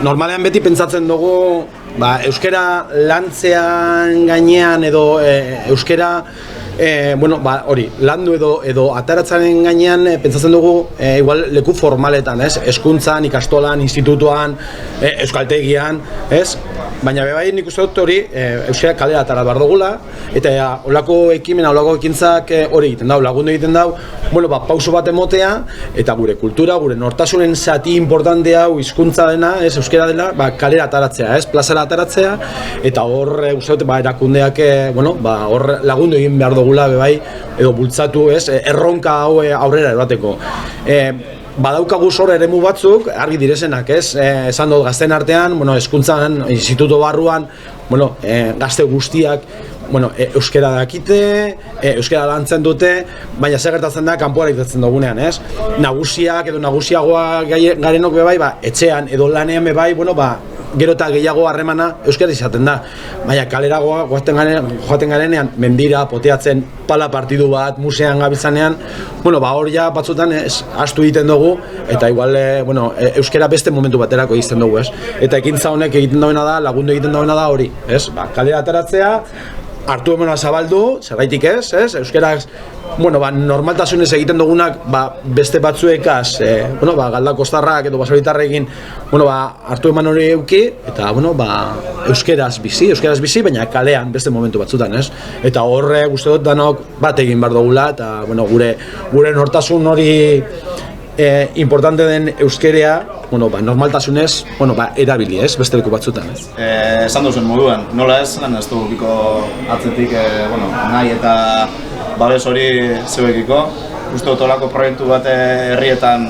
normalean beti pentsatzen dugu euskera lantzean gainean edo euskera hori, landu edo ataratzaren gainean pentsatzen dugu igual leku formaletan, hezkuntzan, ikastolan, institutuan, euskaltegian, baina bebai nik uste dut hori euskera kalera atara behar dugula, eta olako ekimena, olako ekintzak hori egiten dau, lagundu egiten dau, pauso bat emotea, eta gure kultura, gure nortasunen zati importante hau hizkuntza dena, euskera dela, kalera ataratzea, plazara ataratzea, eta hor uste dut erakundeak hor lagundu egin behar dugula bebai, edo bultzatu, erronka hau aurrera eroateko. Badaukagu zor eremu batzuk, argi direzenak, esan dut gazten artean, hezkuntzan, instituto barruan, gazte guztiak, euskera dakite, euskera lantzen dute, baina zer gertatzen da kanpoara irtetzen dugunean, nagusiak edo nagusiagoa garenok bebai, etxean edo lanean bebai, gero eta gehiago harremana euskara izaten da, baina kalera joaten garenean, mendira, poteatzen, pala partidu bat, musean gabiltzanean, hor ja batzutan astu egiten dugu, eta igual euskara beste momentu baterako egiten dugu, eta ekintza honek egiten duena da, lagundu egiten duena da hori, kalera ateratzea, hartu emona zabaldu, zergaitik euskaraz, normaltasunez egiten dugunak beste batzuekaz, galdakostarrak edo basauritarrekin, hartu eman hori euki, eta euskaraz bizi, baina kalean beste momentu batzutan, eta horre uste dut danok bat egin behar dugula, eta gure nortasun hori importante den euskerea, normaltasunez, erabili, beste leku batzutan. Esan duzen moduan, nola ez, lan ez du biko atzetik, nahi eta babes hori zeuekiko. Uste dut olako proiektu bat herrietan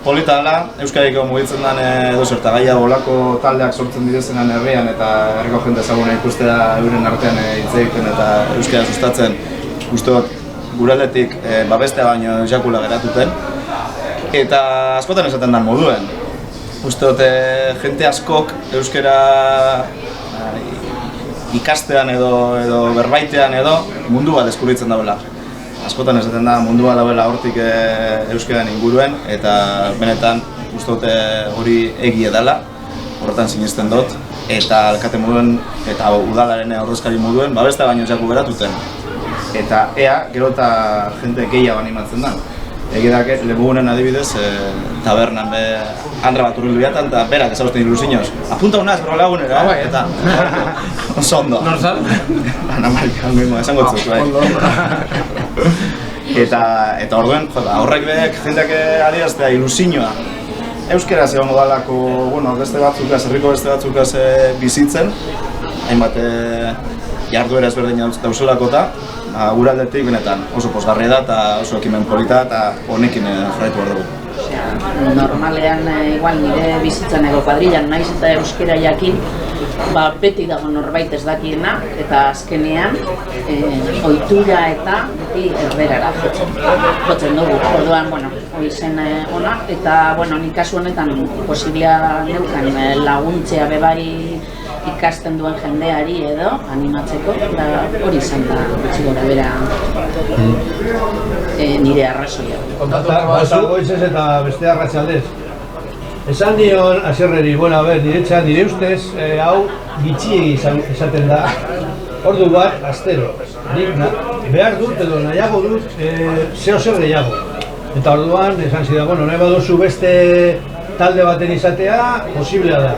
polita dela, euskadiko mugitzen den edo zerta gaia olako taldeak sortzen direzenan herrian eta herriko jende ezaguna ikustea euren artean hitz egiten eta euskara sustatzen, uste dut guraldetik babestea baino jakula geratuten. Eta askotan esaten den moduen. Uste dut jente askok euskara ikastean edo berbaitean edo mundu bat deskubritzen dauela. Askotan esaten da mundua dauela hortik euskaran inguruen eta benetan uste dut hori egia dela, horretan sinesten dut, eta alkate moduen eta udalaren ordezkari moduen babestea baino jaku geratuten. Eta ea, gero eta jente gehiago animatzen da. Egirak lebugunen adibidez, tabernan Andra bat urrildu biatan eta berak ezaguzten ilusioz. Apunta unaz, bro lagunera, eta oso ondo. Nor zan? Ana Marika, esango zuz, bai. Eta orduen, horrek behek jendeak adieraztea ilusioa. Euskeraz egongo dalako, beste batzukaz, herriko beste batzukaz bizitzen, hainbat jarduera ezberdina dauzelako eta guraldetik benetan oso pozgarria da eta oso ekimen polita eta honekin jarraitu behar dugu. Normalean, igual nire bizitzan edo kuadrillan naiz eta euskera jakin, beti dago norbait ez dakiena eta azkenean ohitura eta beti erderara jotzen dugu. Orduan, hori zen ona eta nik kasu honetan posiblia neukan laguntzea bebai ikasten duen jendeari edo animatzeko, hori izan da gutxi gora bera nire arrazoia. Basu goitzez eta beste arratsaldez. Esan nion Asierreri, nire ustez hau gitxiegi esaten da ordu bat astero. Nik behar dut edo nahiago dut zeo gehiago. Eta orduan esan zidan, nahi baduzu beste talde baten izatea, posiblea da,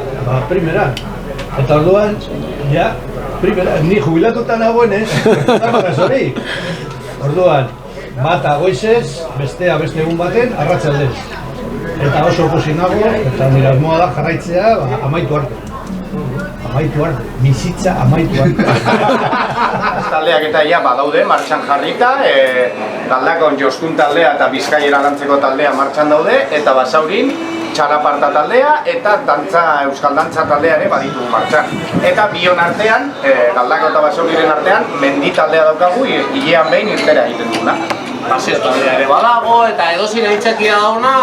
primeran. Eta orduan, ni jubilatuta nagoenez, hori. Orduan, bata goizez, bestea beste egun baten, arratsaldez. Eta oso pozik nago, eta nire asmoa da jarraitzea amaitu arte. Bizitza amaitu arte. Taldeak eta badaude, martxan jarrita, Galdakon Jostun taldea eta Bizkaiera lantzeko taldea martxan daude, eta Basaurin txalaparta taldea eta euskal dantza taldea ere baditu martxan. Eta bion artean, Galdako eta Basauriren artean, mendi taldea daukagu, hilean behin irtera egiten duguna. Paseo taldea ere badago eta edozin aitzakia dauna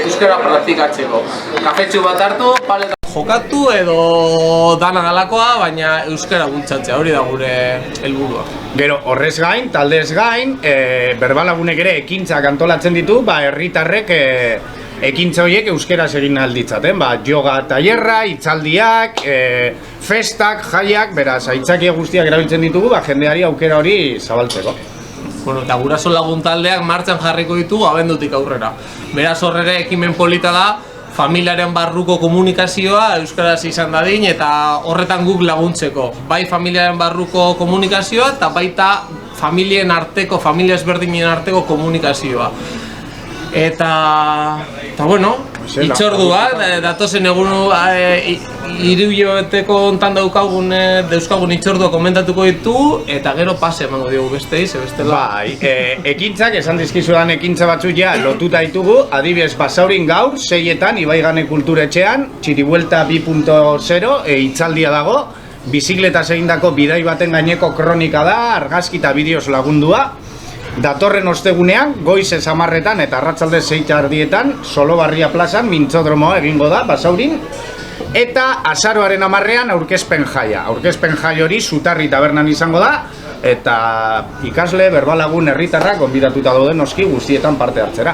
euskara praktikatzeko. Kafetxu bat hartu, paleta jokatu edo dana dalakoa, baina euskara bultzatzea, hori da gure helburua. Gero, horrez gain, taldez gain, berbalagunek ere ekintzak antolatzen ditu, herritarrek ekintza horiek euskeraz egin alditzaten, yoga tailerra, hitzaldiak, festak, jaiak, beraz, aitzakia guztiak erabiltzen ditugu, jendeari aukera hori zabaltzeko. Bueno, eta guraso lagun taldeak martxan jarriko ditugu abendutik aurrera. Beraz horrere ekimen polita da, familiaren barruko komunikazioa euskaraz izan dadin eta horretan guk laguntzeko. Bai familiaren barruko komunikazioa eta baita familien arteko, familia ezberdinen arteko komunikazioa. Eta bueno, itzordua, datozen egun hiruilabeteko hontan dauzkagun itzordua komentatuko ditugu eta gero pase emango diogu besteiz, bestela. Bai, ekintzak, esan dizkizudan ekintza batzuk ja lotuta ditugu, adibidez Basaurin gaur, 6etan, Ibaigane Kulturetxean, Txiribuelta 2.0, hitzaldia dago, bizikletaz egindako bidai baten gaineko kronika da, argazki eta bideoz lagundua. Datorren ostegunean, goiz 10:00 eta arratsalde 6:00 Solobarria plazan mintzodromoa egingo da, Basaurin. Eta azaroaren 10:00 aurkezpen jaia. Aurkezpen jai hori Zutarri tabernan izango da, eta ikasle, berbalagun, herritarrak gonbidatuta daude noski guztietan parte hartzera.